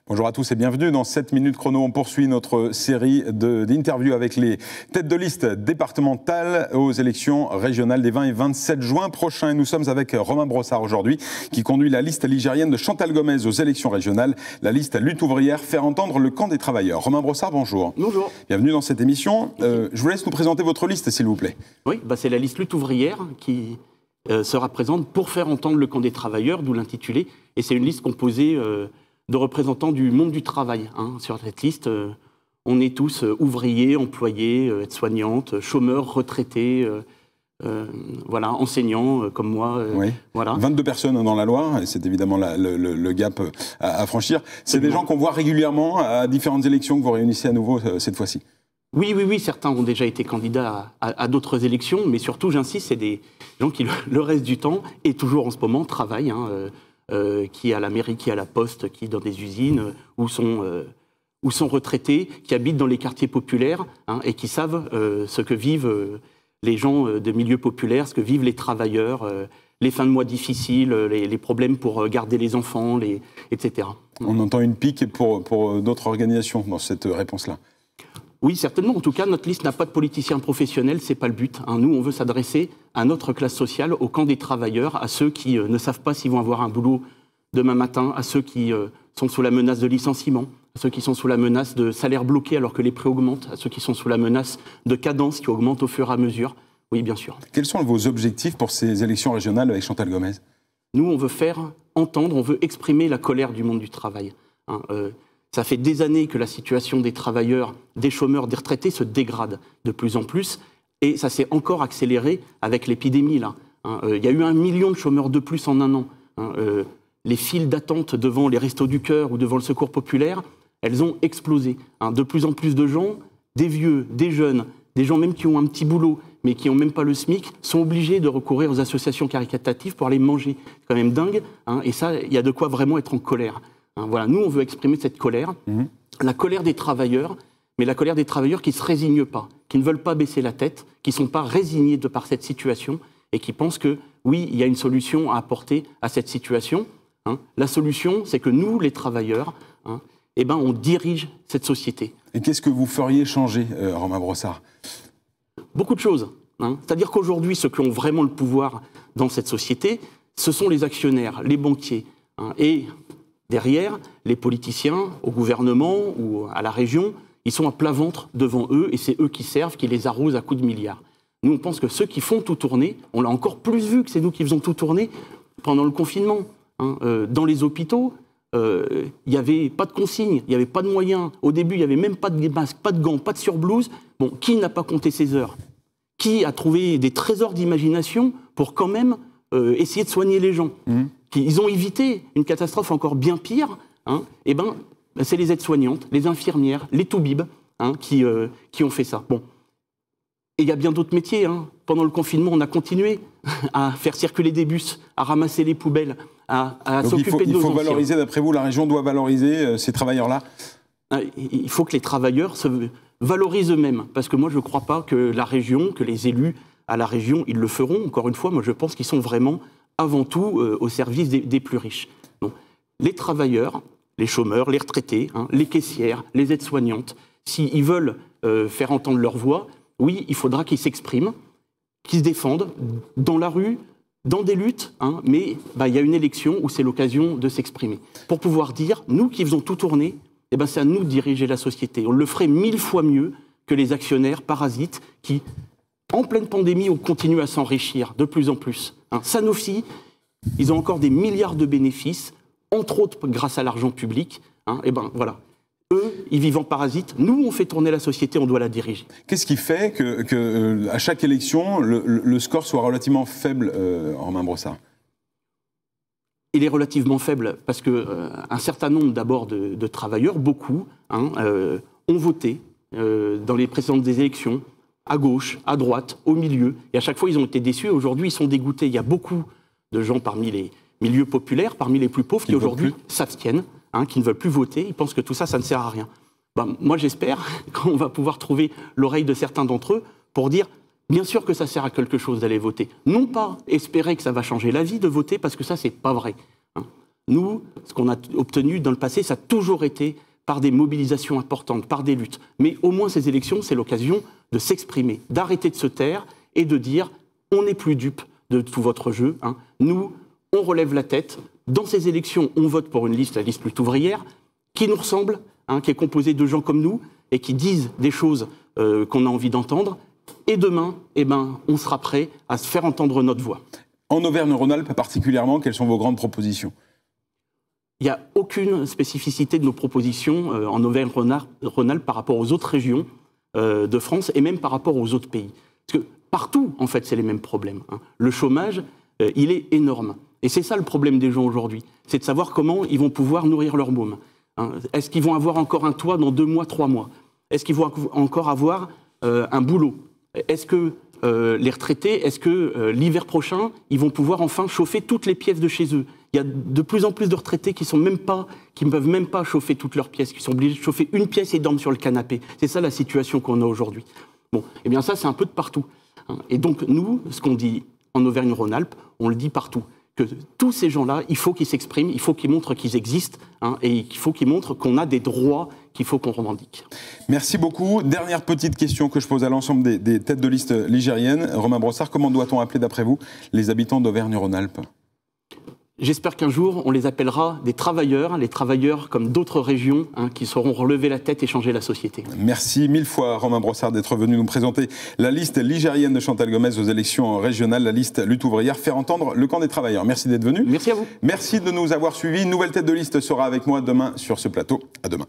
Bonjour à tous et bienvenue dans 7 minutes chrono. On poursuit notre série d'interviews avec les têtes de liste départementales aux élections régionales des 20 et 27 juin prochains. Et nous sommes avec Romain Brossard aujourd'hui, qui conduit la liste ligérienne de Chantal Gomez aux élections régionales, la liste Lutte ouvrière, faire entendre le camp des travailleurs. Romain Brossard, bonjour. Bonjour. Bienvenue dans cette émission. Je vous laisse nous présenter votre liste, s'il vous plaît. Oui, c'est la liste Lutte ouvrière qui sera présente pour faire entendre le camp des travailleurs, d'où l'intitulé. Et c'est une liste composée de représentants du monde du travail. Sur cette liste, on est tous ouvriers, employés, aides-soignantes, chômeurs, retraités, enseignants comme moi. Oui. Voilà. 22 personnes dans la Loire, et c'est évidemment le gap à franchir. C'est des gens qu'on voit régulièrement à différentes élections que vous réunissez à nouveau cette fois-ci. Oui, certains ont déjà été candidats à d'autres élections, mais surtout, j'insiste, c'est des gens qui, le reste du temps, et toujours en ce moment, travaillent, qui à la mairie, qui à la poste, qui dans des usines, ou sont retraités, qui habitent dans les quartiers populaires, et qui savent ce que vivent les gens de milieux populaires, ce que vivent les travailleurs, les fins de mois difficiles, les problèmes pour garder les enfants, etc. On entend une pique pour d'autres organisations dans cette réponse-là. Oui, certainement. En tout cas, notre liste n'a pas de politiciens professionnels, c'est pas le but. Nous, on veut s'adresser à notre classe sociale, au camp des travailleurs, à ceux qui ne savent pas s'ils vont avoir un boulot demain matin, à ceux qui sont sous la menace de licenciement, à ceux qui sont sous la menace de salaire bloqué alors que les prix augmentent, à ceux qui sont sous la menace de cadence qui augmente au fur et à mesure. Oui, bien sûr. Quels sont vos objectifs pour ces élections régionales avec Chantal Gomez ? Nous, on veut faire entendre, on veut exprimer la colère du monde du travail. Ça fait des années que la situation des travailleurs, des chômeurs, des retraités se dégrade de plus en plus. Et ça s'est encore accéléré avec l'épidémie. Il y a eu 1 million de chômeurs de plus en un an. Les files d'attente devant les Restos du Cœur ou devant le Secours populaire, elles ont explosé. De plus en plus de gens, des vieux, des jeunes, des gens même qui ont un petit boulot, mais qui n'ont même pas le SMIC, sont obligés de recourir aux associations caritatives pour aller manger. C'est quand même dingue. Et ça, il y a de quoi vraiment être en colère. Nous, on veut exprimer cette colère, la colère des travailleurs, mais la colère des travailleurs qui ne se résignent pas, qui ne veulent pas baisser la tête, qui ne sont pas résignés de par cette situation et qui pensent que, oui, il y a une solution à apporter à cette situation. La solution, c'est que nous, les travailleurs, on dirige cette société. Et qu'est-ce que vous feriez changer, Romain Brossard ? Beaucoup de choses. C'est-à-dire qu'aujourd'hui, ceux qui ont vraiment le pouvoir dans cette société, ce sont les actionnaires, les banquiers. Et derrière, les politiciens, au gouvernement ou à la région, ils sont à plat ventre devant eux et c'est eux qui servent, qui les arrosent à coups de milliards. Nous, on pense que ceux qui font tout tourner, on l'a encore plus vu que c'est nous qui faisons tout tourner pendant le confinement. Dans les hôpitaux, il n'y avait pas de consignes, il n'y avait pas de moyens. Au début, il n'y avait même pas de masques, pas de gants, pas de surblouse. Bon, qui n'a pas compté ses heures ? Qui a trouvé des trésors d'imagination pour quand même essayer de soigner les gens ? Ils ont évité une catastrophe encore bien pire. C'est les aides-soignantes, les infirmières, les toubibs qui ont fait ça. Bon. Et il y a bien d'autres métiers. Pendant le confinement, on a continué à faire circuler des bus, à ramasser les poubelles, à s'occuper de nos anciens. Il faut valoriser, d'après vous, la région doit valoriser ces travailleurs-là ? Il faut que les travailleurs se valorisent eux-mêmes. Parce que moi, je ne crois pas que la région, que les élus à la région, ils le feront. Encore une fois, moi, je pense qu'ils sont vraiment avant tout au service des plus riches. Donc, les travailleurs, les chômeurs, les retraités, les caissières, les aides-soignantes, s'ils veulent faire entendre leur voix, oui, il faudra qu'ils s'expriment, qu'ils se défendent dans la rue, dans des luttes, mais il y a une élection où c'est l'occasion de s'exprimer. Pour pouvoir dire, nous qui faisons tout tourner, c'est à nous de diriger la société. On le ferait 1000 fois mieux que les actionnaires parasites qui, en pleine pandémie, ont continué à s'enrichir de plus en plus. Sanofi, ils ont encore des milliards de bénéfices, entre autres grâce à l'argent public. Voilà. Eux, ils vivent en parasites. Nous, on fait tourner la société, on doit la diriger. Qu'est-ce qui fait que à chaque élection, le score soit relativement faible, Romain Brossard ? Il est relativement faible parce qu'un certain nombre d'abord de travailleurs, beaucoup, ont voté dans les précédentes élections, à gauche, à droite, au milieu. Et à chaque fois, ils ont été déçus. Aujourd'hui, ils sont dégoûtés. Il y a beaucoup de gens parmi les milieux populaires, parmi les plus pauvres, qui aujourd'hui s'abstiennent, qui ne veulent plus voter. Ils pensent que tout ça, ça ne sert à rien. Moi, j'espère qu'on va pouvoir trouver l'oreille de certains d'entre eux pour dire, bien sûr que ça sert à quelque chose d'aller voter. Non pas espérer que ça va changer la vie de voter, parce que ça, c'est pas vrai. Nous, ce qu'on a obtenu dans le passé, ça a toujours été par des mobilisations importantes, par des luttes. Mais au moins ces élections, c'est l'occasion de s'exprimer, d'arrêter de se taire et de dire on n'est plus dupe de tout votre jeu. Nous, on relève la tête. Dans ces élections, on vote pour une liste, la liste lutte ouvrière, qui nous ressemble, qui est composée de gens comme nous et qui disent des choses qu'on a envie d'entendre. Et demain, on sera prêt à se faire entendre notre voix. En Auvergne-Rhône-Alpes particulièrement, quelles sont vos grandes propositions ? Il n'y a aucune spécificité de nos propositions en Auvergne-Rhône-Alpes par rapport aux autres régions de France et même par rapport aux autres pays. Parce que partout, en fait, c'est les mêmes problèmes. Le chômage, il est énorme. Et c'est ça le problème des gens aujourd'hui. C'est de savoir comment ils vont pouvoir nourrir leur môme. Est-ce qu'ils vont avoir encore un toit dans 2 mois, 3 mois ? Est-ce qu'ils vont encore avoir un boulot ? Est-ce que les retraités, est-ce que l'hiver prochain, ils vont pouvoir enfin chauffer toutes les pièces de chez eux ? Il y a de plus en plus de retraités qui ne peuvent même pas chauffer toutes leurs pièces, qui sont obligés de chauffer une pièce et dorment sur le canapé. C'est ça la situation qu'on a aujourd'hui. Bon, eh bien ça, c'est un peu de partout. Et donc nous, ce qu'on dit en Auvergne-Rhône-Alpes, on le dit partout. Que tous ces gens-là, il faut qu'ils s'expriment, il faut qu'ils montrent qu'ils existent, et il faut qu'ils montrent qu'on a des droits qu'il faut qu'on revendique. Merci beaucoup. Dernière petite question que je pose à l'ensemble des têtes de liste ligériennes. Romain Brossard, comment doit-on appeler d'après vous les habitants d'Auvergne-Rhône-Alpes ? J'espère qu'un jour, on les appellera les travailleurs comme d'autres régions qui sauront relever la tête et changer la société. Merci 1000 fois, Romain Brossard, d'être venu nous présenter la liste ligérienne de Chantal Gomes aux élections régionales, la liste lutte ouvrière, faire entendre le camp des travailleurs. Merci d'être venu. Merci à vous. Merci de nous avoir suivis. Une nouvelle tête de liste sera avec moi demain sur ce plateau. À demain.